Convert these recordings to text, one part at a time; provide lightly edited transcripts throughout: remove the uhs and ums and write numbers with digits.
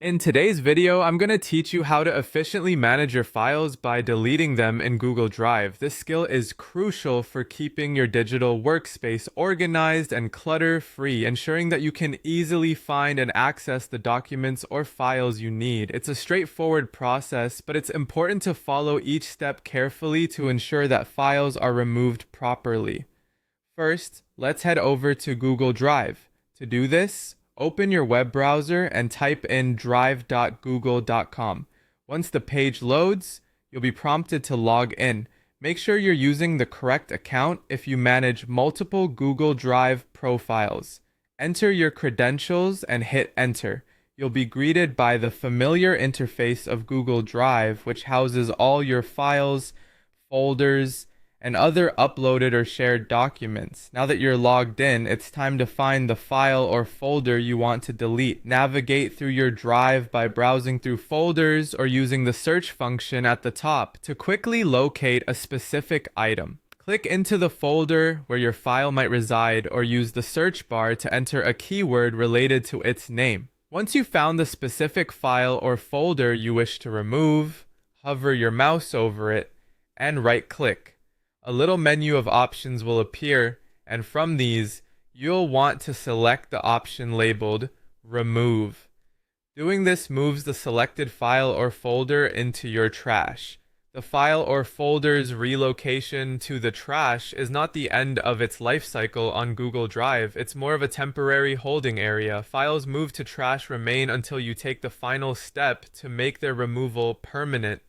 In today's video, I'm going to teach you how to efficiently manage your files by deleting them in Google Drive. This skill is crucial for keeping your digital workspace organized and clutter-free, ensuring that you can easily find and access the documents or files you need. It's a straightforward process, but it's important to follow each step carefully to ensure that files are removed properly. First, let's head over to Google Drive. To do this, open your web browser and type in drive.google.com. Once the page loads, you'll be prompted to log in. Make sure you're using the correct account if you manage multiple Google Drive profiles. Enter your credentials and hit enter. You'll be greeted by the familiar interface of Google Drive, which houses all your files, folders, and other uploaded or shared documents. Now that you're logged in, it's time to find the file or folder you want to delete. Navigate through your drive by browsing through folders or using the search function at the top to quickly locate a specific item. Click into the folder where your file might reside or use the search bar to enter a keyword related to its name. Once you've found the specific file or folder you wish to remove, hover your mouse over it and right-click. A little menu of options will appear, and from these, you'll want to select the option labeled Remove. Doing this moves the selected file or folder into your trash. The file or folder's relocation to the trash is not the end of its life cycle on Google Drive. It's more of a temporary holding area. Files moved to trash remain until you take the final step to make their removal permanent.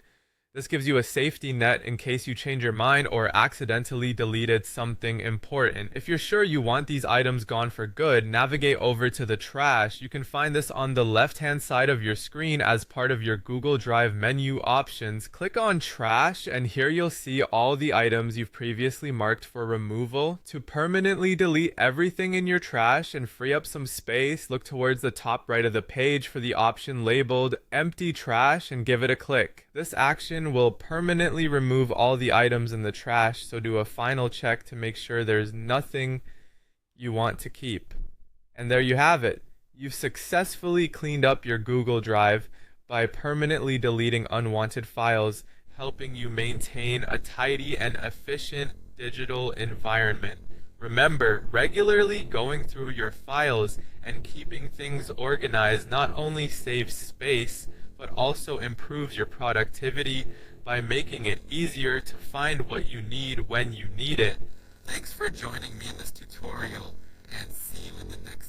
This gives you a safety net in case you change your mind or accidentally deleted something important. If you're sure you want these items gone for good, navigate over to the trash. You can find this on the left-hand side of your screen as part of your Google Drive menu options. Click on Trash, and here you'll see all the items you've previously marked for removal. To permanently delete everything in your trash and free up some space, look towards the top right of the page for the option labeled Empty Trash and give it a click. This action will permanently remove all the items in the trash, so do a final check to make sure there's nothing you want to keep. And there you have it. You've successfully cleaned up your Google Drive by permanently deleting unwanted files, helping you maintain a tidy and efficient digital environment. Remember, regularly going through your files and keeping things organized not only saves space, but also improves your productivity by making it easier to find what you need when you need it. Thanks for joining me in this tutorial, and see you in the next